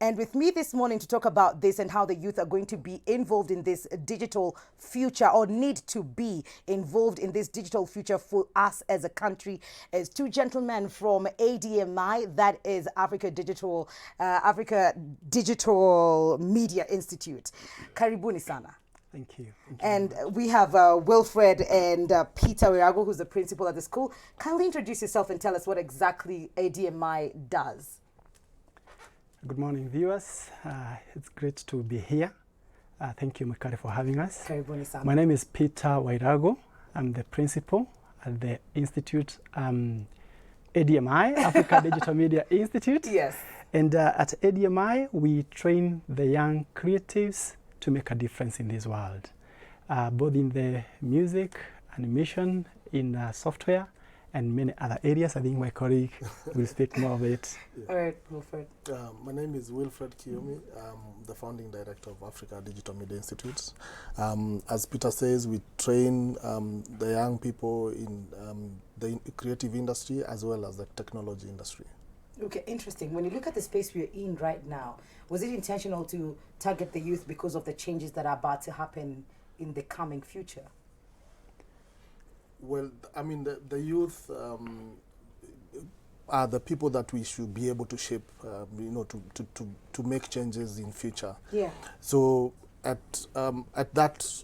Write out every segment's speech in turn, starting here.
And with me this morning to talk about this and how the youth are going to be involved in this digital future, or need to be involved in this digital future for us as a country, is two gentlemen from ADMI, that is Africa Digital Media Institute. Karibuni sana. Thank you. And we have Wilfred and Peter Wirago, who's the principal at the school. Kindly introduce yourself and tell us what exactly ADMI does. Good morning, viewers. It's great to be here. Thank you, Mikari, for having us. My name is Peter Wirago. I'm the principal at the Institute, ADMI, Africa Digital Media Institute. Yes. And at ADMI, we train the young creatives to make a difference in this world, both in the music, animation, in software, and many other areas. I think my colleague will speak more of it. Yeah. All right, Wilfred. My name is Wilfred Kiyomi. I'm the founding director of Africa Digital Media Institute. As Peter says, we train the young people in the creative industry as well as the technology industry. Okay, interesting. When you look at the space we're in right now, was it intentional to target the youth because of the changes that are about to happen in the coming future? Well, I mean, the youth are the people that we should be able to shape, to make changes in future. Yeah. So at that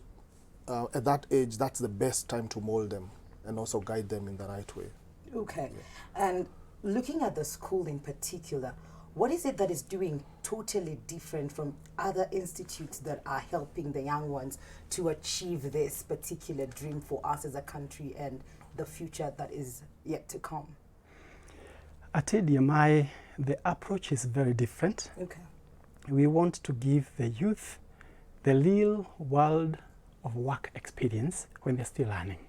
age, that's the best time to mold them and also guide them in the right way. Okay. Yeah. And looking at the school in particular, what is it that is doing totally different from other institutes that are helping the young ones to achieve this particular dream for us as a country and the future that is yet to come? At ADMI, the approach is very different. Okay. We want to give the youth the real world of work experience when they're still learning.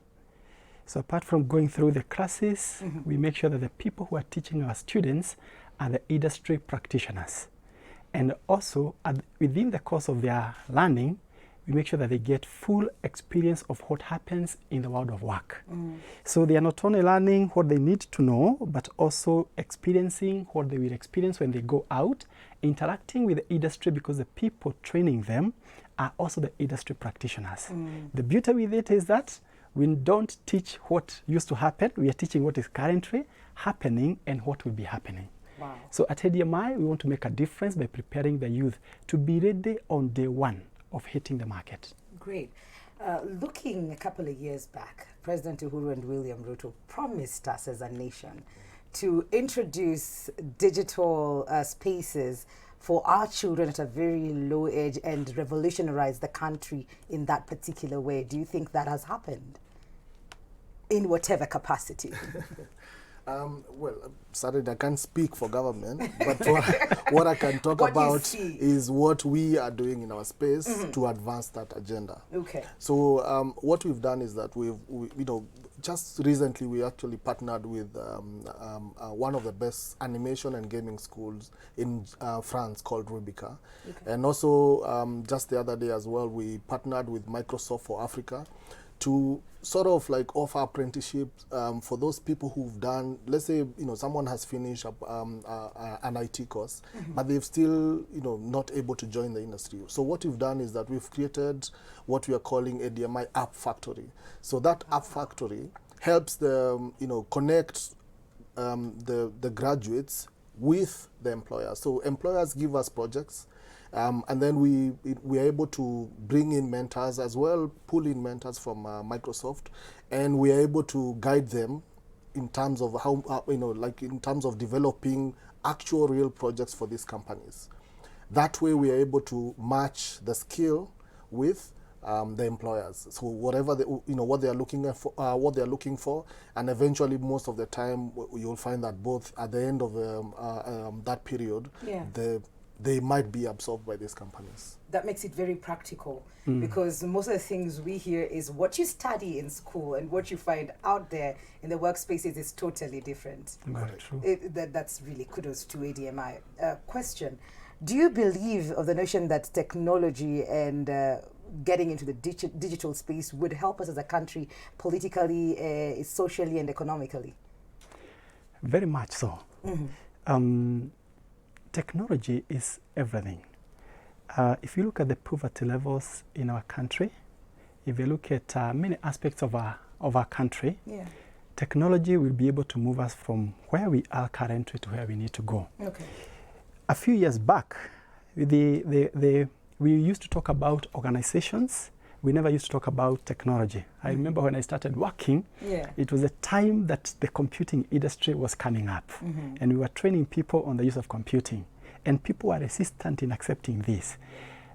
So apart from going through the classes, we make sure that the people who are teaching our students are the industry practitioners. And also, within the course of their learning, we make sure that they get full experience of what happens in the world of work. So they are not only learning what they need to know, but also experiencing what they will experience when they go out, interacting with the industry, because the people training them are also the industry practitioners. The beauty with it is that we don't teach what used to happen, we are teaching what is currently happening and what will be happening. Wow. So at ADMI, we want to make a difference by preparing the youth to be ready on day one of hitting the market. Great. Looking a couple of years back, President Uhuru and William Ruto promised us as a nation to introduce digital spaces for our children at a very low age and revolutionize the country in that particular way. Do you think that has happened in whatever capacity? Well, certainly I can't speak for government, but what I can talk about is what we are doing in our space to advance that agenda. Okay. So what we've done is that just recently we actually partnered with one of the best animation and gaming schools in France called Rubica. Okay. And also just the other day as well, we partnered with Microsoft for Africa to sort of like offer apprenticeships for those people who've done, let's say, someone has finished an IT course, but they've still, not able to join the industry. So what we've done is that we've created what we are calling ADMI App Factory. So that App Factory helps the, connect the graduates with the employers. So employers give us projects, and then we are able to bring in mentors as well, pull in mentors from Microsoft, and we are able to guide them in terms of how, in terms of developing actual real projects for these companies. That way we are able to match the skill with the employers. So whatever what they are looking for, and eventually most of the time you'll find that both at the end of that period, they might be absorbed by these companies. That makes it very practical, because most of the things we hear is what you study in school and what you find out there in the workspaces is totally different. Very true. That's really kudos to ADMI. Question, do you believe of the notion that technology and getting into the digital space would help us as a country politically, socially and economically? Very much so. technology is everything. If you look at the poverty levels in our country, if you look at many aspects of our country, technology will be able to move us from where we are currently to where we need to go. Okay. A few years back, we used to talk about organizations. We never used to talk about technology. I remember when I started working, it was a time that the computing industry was coming up. And we were training people on the use of computing. And people were resistant in accepting this.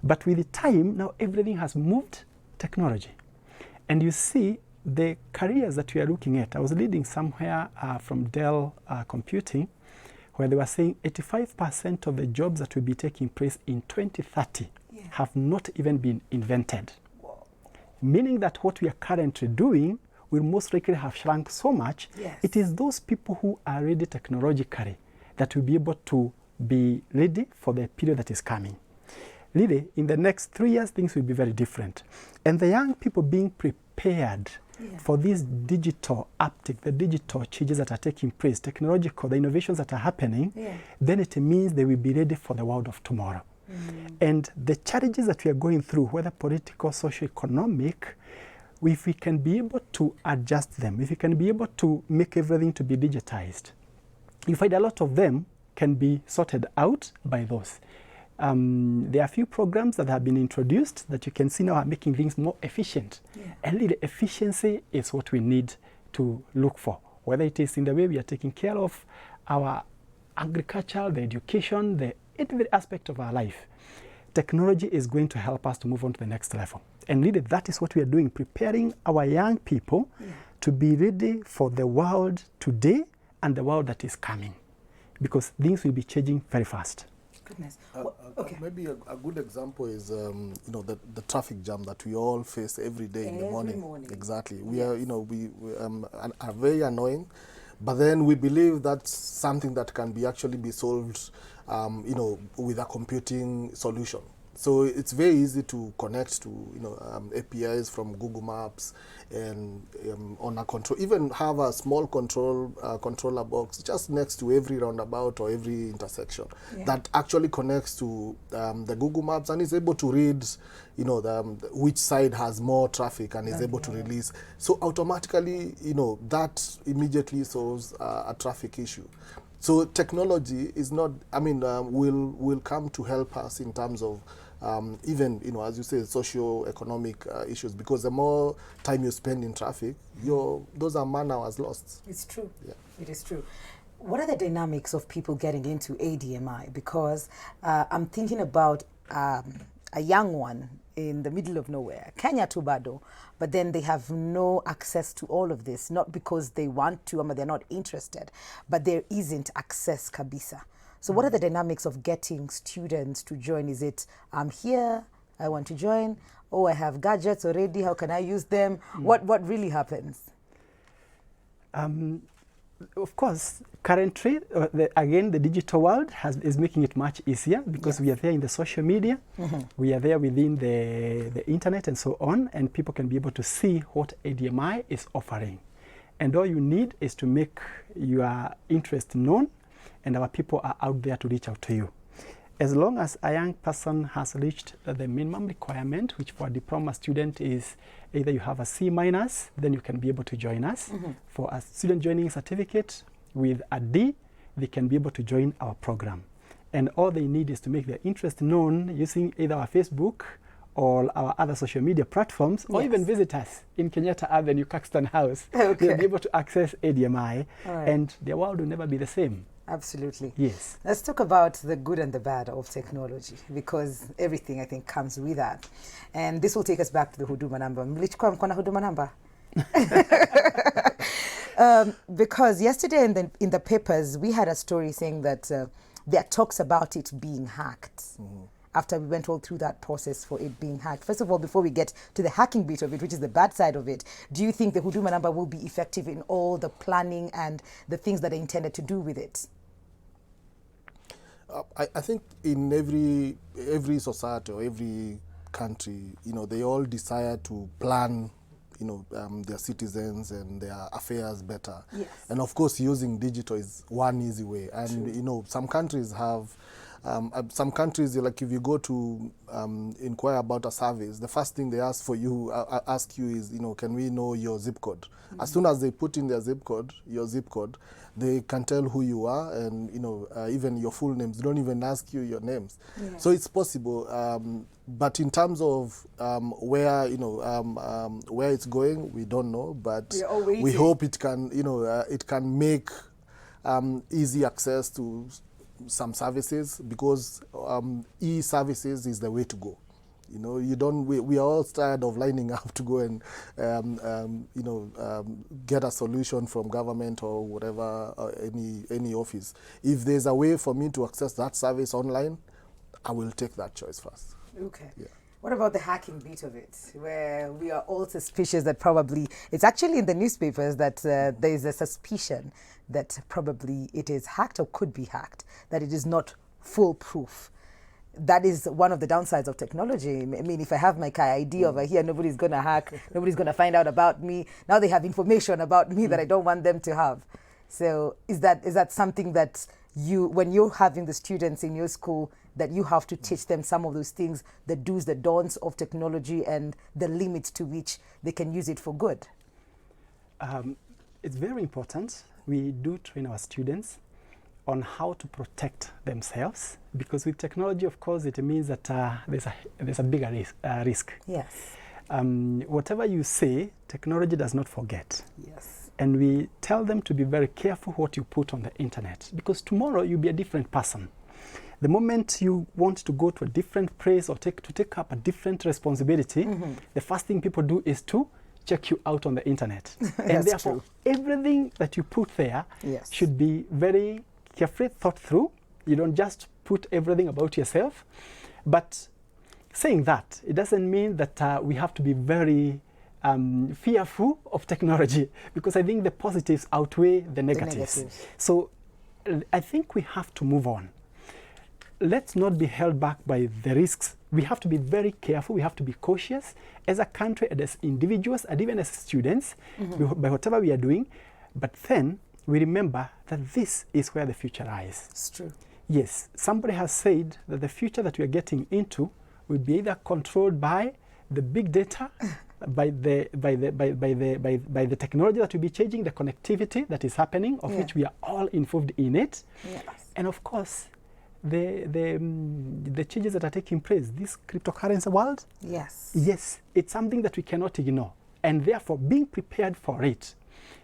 But with the time, now everything has moved technology. And you see the careers that we are looking at. I was reading somewhere from Dell Computing, where they were saying 85% of the jobs that will be taking place in 2030 have not even been invented. Meaning that what we are currently doing will most likely have shrunk so much. It is those people who are ready technologically that will be able to be ready for the period that is coming. Really, in the next 3 years, things will be very different. And the young people being prepared for this digital uptick, the digital changes that are taking place, technological, the innovations that are happening, then it means they will be ready for the world of tomorrow. And the challenges that we are going through, whether political, socio-economic, if we can be able to adjust them, if we can be able to make everything to be digitized, you find a lot of them can be sorted out by those. There are a few programs that have been introduced that you can see now are making things more efficient. And really, efficiency is what we need to look for, whether it is in the way we are taking care of our agriculture, the education, every aspect of our life. Technology is going to help us to move on to the next level. And really, that is what we are doing, preparing our young people to be ready for the world today and the world that is coming. Because things will be changing very fast. Goodness. Maybe a good example is the traffic jam that we all face every day in the morning. Exactly. We are are very annoying, but then we believe that's something that can be actually be solved with a computing solution. So it's very easy to connect to APIs from Google Maps and on a control, even have a small controller box just next to every roundabout or every intersection that actually connects to the Google Maps and is able to read which side has more traffic and is able to release. So automatically that immediately solves a traffic issue. So technology is not, will come to help us in terms of even, as you say, socio-economic issues, because the more time you spend in traffic, those are man hours lost. It's true. It is true. What are the dynamics of people getting into ADMI? Because I'm thinking about a young one in the middle of nowhere, Kenya Tubado, but then they have no access to all of this, not because they want to, they're not interested, but there isn't access kabisa. So what are the dynamics of getting students to join? Is it, I'm here, I want to join, oh, I have gadgets already, how can I use them? What really happens? Of course, currently, again, the digital world is making it much easier because we are there in the social media, we are there within the internet and so on, and people can be able to see what ADMI is offering. And all you need is to make your interest known, and our people are out there to reach out to you. As long as a young person has reached the minimum requirement, which for a diploma student is either you have a C-, then you can be able to join us. For a student joining certificate with a D, they can be able to join our program. And all they need is to make their interest known using either our Facebook or our other social media platforms, or even visit us in Kenyatta Avenue, Caxton House. They'll be able to access ADMI, and their world will never be the same. Absolutely. Yes. Let's talk about the good and the bad of technology, because everything, I think, comes with that. And this will take us back to the huduma number. Mlichukua mko na huduma number? Because yesterday in the papers, we had a story saying that there are talks about it being hacked. After we went all through that process for it being hacked. First of all, before we get to the hacking bit of it, which is the bad side of it, do you think the huduma number will be effective in all the planning and the things that are intended to do with it? I think in every society or every country, they all desire to plan, their citizens and their affairs better. And of course, using digital is one easy way. And some countries have Some countries, like if you go to inquire about a service, the first thing they ask you is, can we know your zip code? As soon as they put in their zip code, your zip code, they can tell who you are, and even your full names. They don't even ask you your names. Yeah. So it's possible. But in terms of where where it's going, we don't know. But we hope it can it can make easy access to some services, because e-services is the way to go. We are all tired of lining up to go and get a solution from government or whatever, any office. If there's a way for me to access that service online, I will take that choice first. Okay. Yeah. What about the hacking bit of it, where we are all suspicious that probably, it's actually in the newspapers that there is a suspicion that probably it is hacked or could be hacked, that it is not foolproof. That is one of the downsides of technology. I mean, if I have my ID over here, nobody's going to hack, nobody's going to find out about me. Now they have information about me that I don't want them to have. So is that something that when you're having the students in your school, that you have to teach them some of those things, the do's, the don'ts of technology, and the limits to which they can use it for good? It's very important. We do train our students on how to protect themselves, because with technology, of course, it means that there's a bigger risk. Yes. Whatever you say, technology does not forget. Yes. And we tell them to be very careful what you put on the internet, because tomorrow you'll be a different person. The moment you want to go to a different place or take up a different responsibility, the first thing people do is to check you out on the internet. And therefore, true. Everything that you put there should be very carefully thought through. You don't just put everything about yourself. But saying that, it doesn't mean that we have to be very fearful of technology, because I think the positives outweigh the negatives. So I think we have to move on. Let's not be held back by the risks. We have to be very careful. We have to be cautious as a country, and as individuals, and even as students, by whatever we are doing. But then we remember that this is where the future lies. It's true. Yes, somebody has said that the future that we are getting into will be either controlled by the big data, by the technology that will be changing, the connectivity that is happening, of which we are all involved in it, and of course, the changes that are taking place, this cryptocurrency world. Yes, it's something that we cannot ignore, and therefore being prepared for it.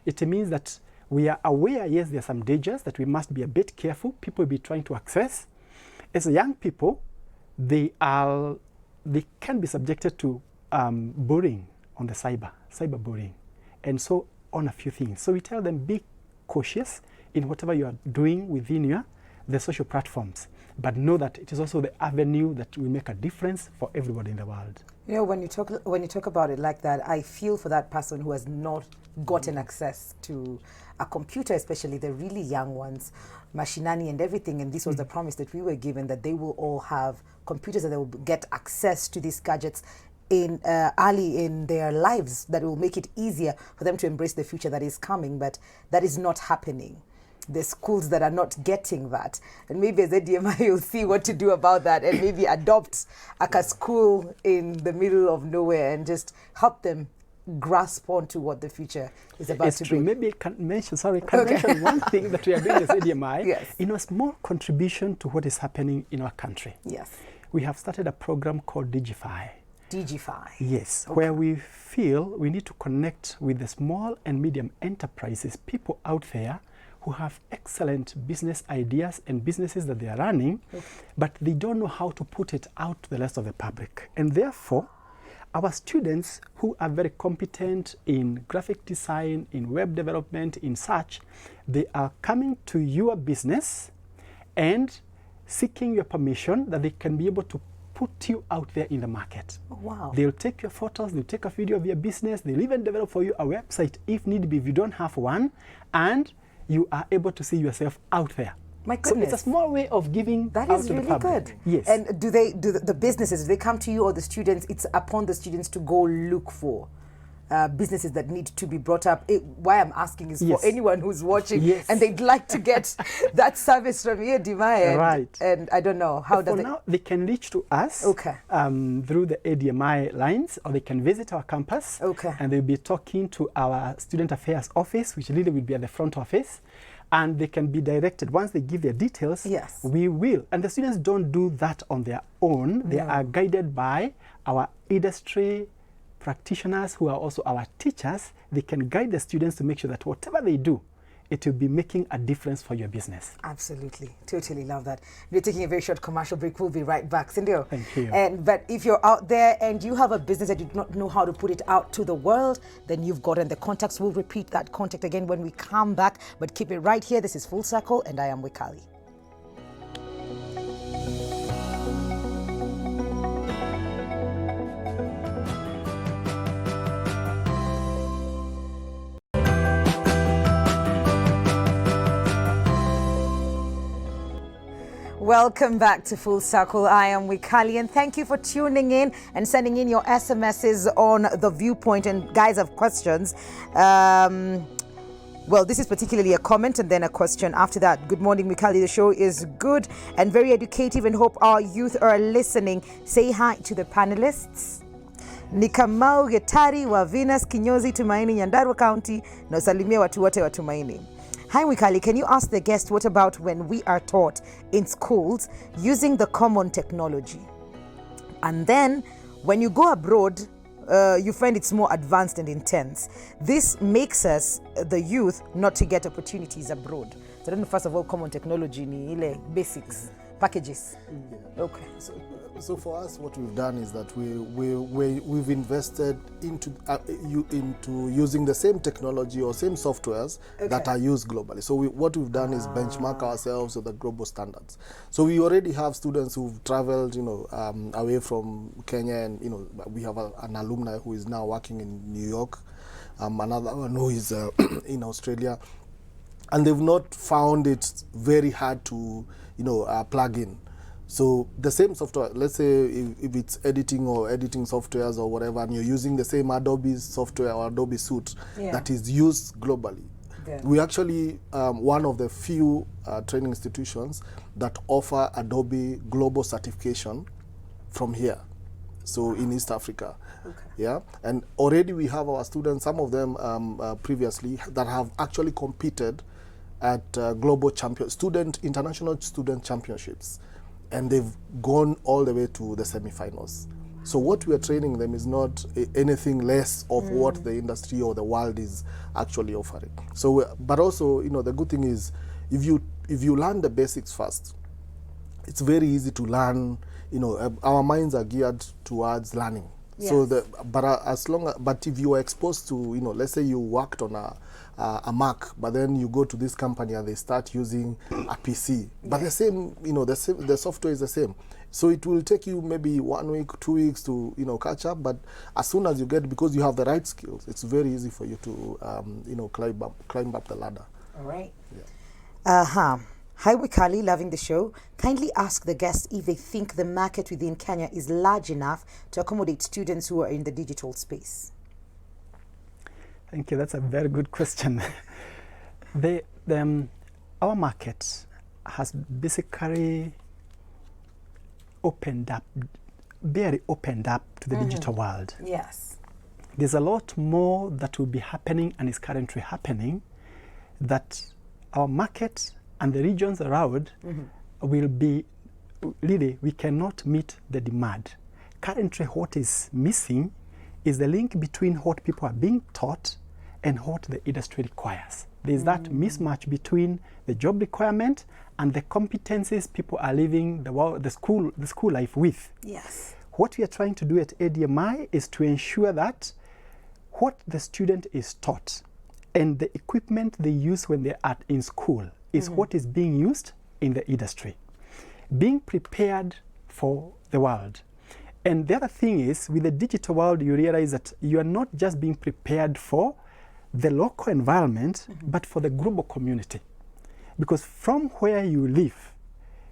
It means that we are aware, yes, there are some dangers that we must be a bit careful. People will be trying to access. As young people, they can be subjected to bullying on the cyberbullying, and so on a few things. So we tell them, be cautious in whatever you are doing within the social platforms, but know that it is also the avenue that will make a difference for everybody in the world. When you talk about it like that, I feel for that person who has not gotten access to a computer, especially the really young ones, machinani and everything. And this was the promise that we were given, that they will all have computers, and they will get access to these gadgets in early in their lives, that will make it easier for them to embrace the future that is coming. But that is not happening. The schools that are not getting that, and maybe as ADMI will see what to do about that, and maybe adopt a school in the middle of nowhere and just help them grasp onto what the future is about to be. Maybe I can mention one thing that we are doing as ADMI, a small contribution to what is happening in our country. Yes. We have started a program called Digify. Digify. Yes, where we feel we need to connect with the small and medium enterprises, people out there who have excellent business ideas and businesses that they are running, but they don't know how to put it out to the rest of the public. And therefore, our students who are very competent in graphic design, in web development, in such, they are coming to your business and seeking your permission that they can be able to put you out there in the market. Oh, wow. They'll take your photos, they'll take a video of your business, they'll even develop for you a website if need be, if you don't have one, and you are able to see yourself out there. My goodness. So it's a small way of giving that out is to really the public. good. Yes. And do the businesses, they come to you, or the students, it's upon the students to go look for businesses that need to be brought up. Why I'm asking is Yes. for anyone who's watching Yes. and they'd like to get that service from ADMI. Right. And I don't know, how does For it... now, they can reach to us Okay. Through the ADMI lines, or they can visit our campus. Okay. And they'll be talking to our Student Affairs office, which really will be at the front office. And they can be directed. Once they give their details, Yes. we will. And the students don't do that on their own. They are guided by our industry practitioners who are also our teachers. They can guide the students to make sure that whatever they do, it will be making a difference for your business. Absolutely. Totally love that. We're taking a very short commercial break. We'll be right back. Cindy. Thank you. But if you're out there and you have a business that you do not know how to put it out to the world, then you've gotten the contacts. We'll repeat that contact again when we come back. But keep it right here. This is Full Circle, and I am Wikali. Welcome back to Full Circle. I am Wikali, and thank you for tuning in and sending in your SMSs on The Viewpoint. And guys have questions. Well, this is particularly a comment and then a question after that. Good morning, Wikali. The show is good and very educative, and hope our youth are listening. Say hi to the panelists. Ni Kamau Getari wa Venus Kinyozi, Tumaini, Nyandarua County. Na usalimia watu wote wa Tumaini. Hi Wikali, can you ask the guest what about when we are taught in schools using the common technology? And then when you go abroad, you find it's more advanced and intense. This makes us, the youth, not to get opportunities abroad. So I don't know, first of all, common technology, ni ile basics, packages. Yeah. Okay. So for us, what we've done is that we've invested into using the same technology or same softwares that are used globally. So what we've done is benchmark ourselves with the global standards. So we already have students who've traveled, away from Kenya, and we have an alumni who is now working in New York, another one who is in Australia, and they've not found it very hard to plug in. So the same software, let's say if it's editing softwares or whatever, and you're using the same Adobe software or Adobe suite that is used globally. Yeah. We actually one of the few training institutions that offer Adobe global certification from here. So in East Africa. Okay. Yeah, and already we have our students, some of them previously, that have actually competed at global international student championships. And they've gone all the way to the semifinals. So what we are training them is not anything less of what the industry or the world is actually offering. So, but also, the good thing is, if you learn the basics first, it's very easy to learn. Our minds are geared towards learning. Yes. So, but if you are exposed to, let's say you worked on a Mac, but then you go to this company and they start using a PC. But the same, the software is the same. So it will take you maybe 1 week, 2 weeks to, catch up. But as soon as you because you have the right skills, it's very easy for you to, climb up the ladder. All right. Yeah. Hi Wikali, loving the show. Kindly ask the guests if they think the market within Kenya is large enough to accommodate students who are in the digital space. Thank you. That's a very good question. Our market has basically barely opened up to the digital world. Yes. There's a lot more that will be happening and is currently happening, that our market and the regions around will be, really, we cannot meet the demand. Currently, what is missing is the link between what people are being taught and what the industry requires. There's that mismatch between the job requirement and the competencies people are living the school life with. Yes. What we are trying to do at ADMI is to ensure that what the student is taught and the equipment they use when they are in school is what is being used in the industry. Being prepared for the world. And the other thing is, with the digital world, you realize that you are not just being prepared for the local environment, but for the global community. Because from where you live,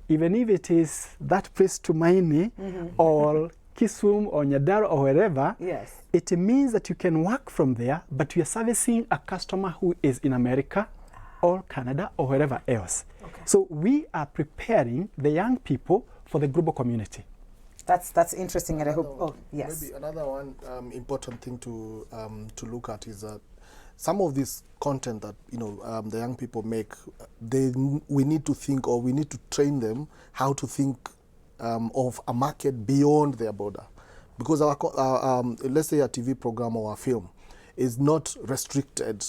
even if it is that place Tumaini or Kisumu or Nyadaro or wherever, Yes. it means that you can work from there, but you are servicing a customer who is in America or Canada or wherever else. Okay. So we are preparing the young people for the global community. That's interesting, and I hope. Oh, yes. Maybe another one important thing to look at is that some of this content that the young people make, we need to think, or we need to train them how to think of a market beyond their border, because let's say a TV program or a film is not restricted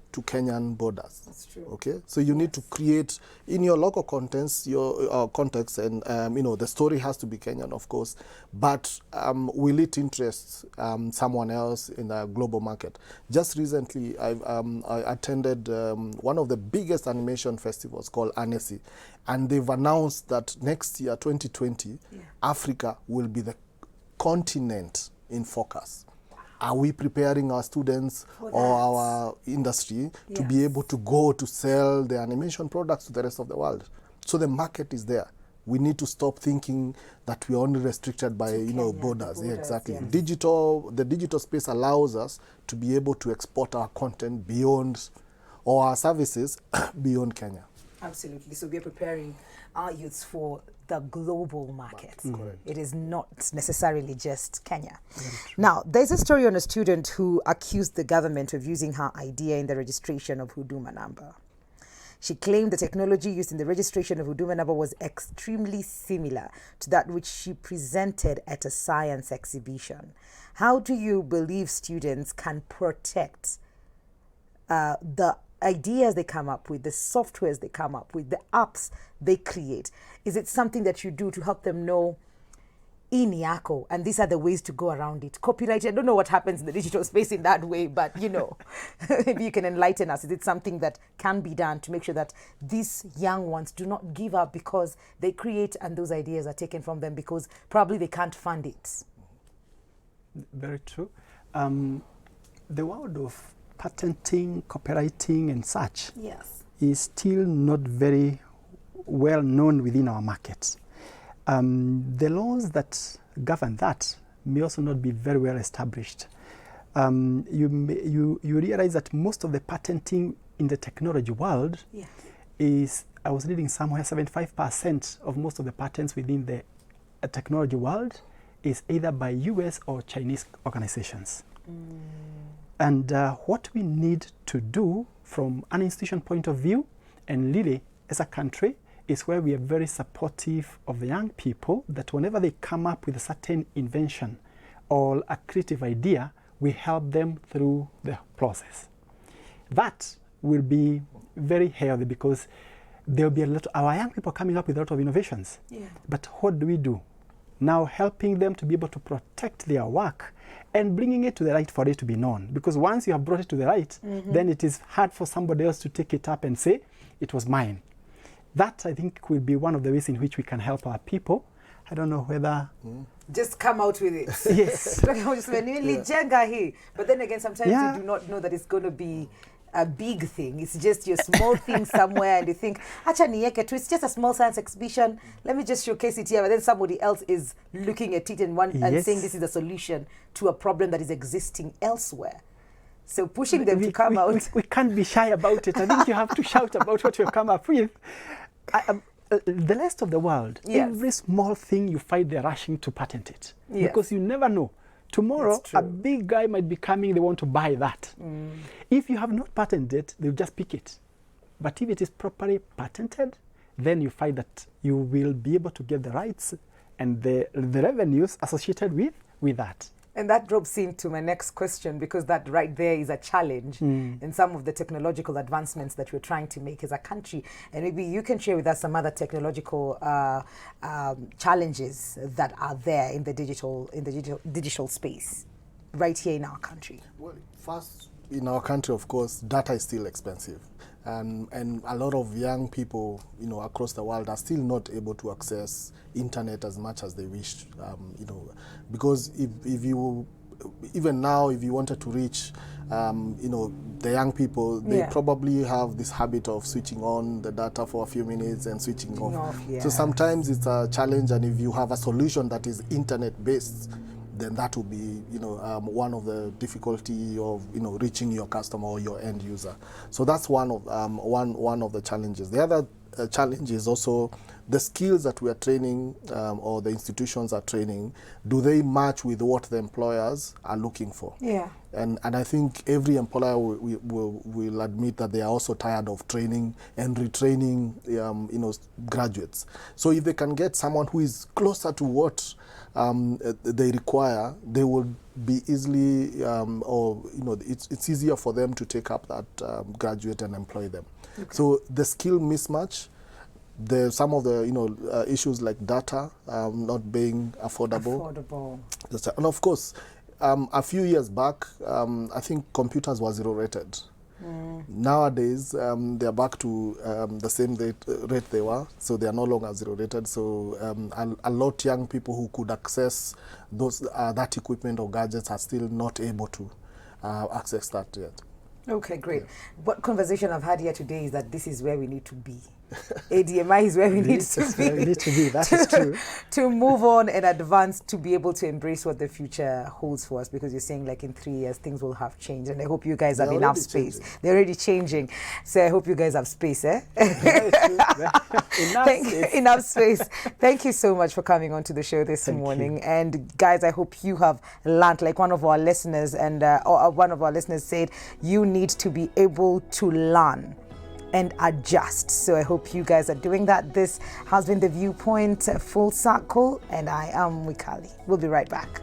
to Kenyan borders. That's true. Okay, so you need to create in your local contents, your context, and the story has to be Kenyan, of course, but will it interest someone else in the global market? Just recently, I attended one of the biggest animation festivals called Annecy, and they've announced that next year, 2020, Africa will be the continent in focus. Are we preparing our students or our industry to be able to go to sell the animation products to the rest of the world? So the market is there. We need to stop thinking that we're only restricted by borders. Yeah, exactly. Yes. The digital space allows us to be able to export our content beyond, or our services beyond Kenya. Absolutely. So we're preparing our youths for the global market. It is not necessarily just Kenya. Now, there's a story on a student who accused the government of using her idea in the registration of Huduma number. She claimed the technology used in the registration of Huduma number was extremely similar to that which she presented at a science exhibition. How do you believe students can protect the ideas they come up with, the softwares they come up with, the apps they create? Is it something that you do to help them know in yako, and these are the ways to go around it? Copyright, I don't know what happens in the digital space in that way, but maybe you can enlighten us. Is it something that can be done to make sure that these young ones do not give up because they create and those ideas are taken from them because probably they can't fund it? Very true. The world of patenting, copywriting, and such is still not very well known within our market. The laws that govern that may also not be very well established. You realize that most of the patenting in the technology world is, I was reading somewhere, 75% of most of the patents within the technology world is either by US or Chinese organizations. And what we need to do from an institution point of view, and really as a country, is where we are very supportive of the young people, that whenever they come up with a certain invention or a creative idea, we help them through the process. That will be very healthy because there will be our young people coming up with a lot of innovations. But what do? Now helping them to be able to protect their work and bringing it to the light for it to be known. Because once you have brought it to the light, then it is hard for somebody else to take it up and say, it was mine. That, I think, will be one of the ways in which we can help our people. I don't know whether... Just come out with it. Yes. But then again, sometimes you do not know that it's going to be a big thing. It's just your small thing somewhere, and you think, acha nieke tu, it's just a small science exhibition. Let me just showcase it here. But then somebody else is looking at it and saying this is a solution to a problem that is existing elsewhere. So pushing them to come out. We can't be shy about it. I think you have to shout about what you've come up with. The rest of the world, every small thing you find, they're rushing to patent it. Because you never know. Tomorrow, a big guy might be coming, they want to buy that. If you have not patented it, they'll just pick it. But if it is properly patented, then you find that you will be able to get the rights and the revenues associated with that. And that drops into my next question, because that right there is a challenge in some of the technological advancements that we're trying to make as a country. And maybe you can share with us some other technological challenges that are there in the digital space right here in our country. Well, first, in our country, of course, data is still expensive. And a lot of young people, across the world are still not able to access internet as much as they wish, because if you even now, if you wanted to reach, the young people, they probably have this habit of switching on the data for a few minutes and switching off. So sometimes it's a challenge, and if you have a solution that is internet-based, then that will be, one of the difficulty of, reaching your customer or your end user. So that's one of the challenges. The other challenge is also the skills that we are training, or the institutions are training. Do they match with what the employers are looking for? Yeah. And I think every employer will admit that they are also tired of training and retraining, graduates. So if they can get someone who is closer to what they require, they will be easily, it's easier for them to take up that graduate and employ them. Okay. So the skill mismatch, some of the issues like data not being affordable. And of course, a few years back, I think computers were zero rated. Nowadays, they're back to the same rate they were, so they are no longer zero rated. So a lot young people who could access that equipment or gadgets are still not able to access that yet. Okay, great. Yeah. What conversation I've had here today is that this is where we need to be. ADMI is where we need to be. We need to be, that is true. To move on and advance, to be able to embrace what the future holds for us, because you're saying like in 3 years things will have changed, and I hope you guys have enough space. They're already changing. So I hope you guys have space, enough space. Thank you so much for coming on to the show this morning. And guys, I hope you have learned, like one of our listeners said, you need to be able to learn and adjust. So I hope you guys are doing that. This has been The Viewpoint Full Circle, and I am Wikali. We'll be right back.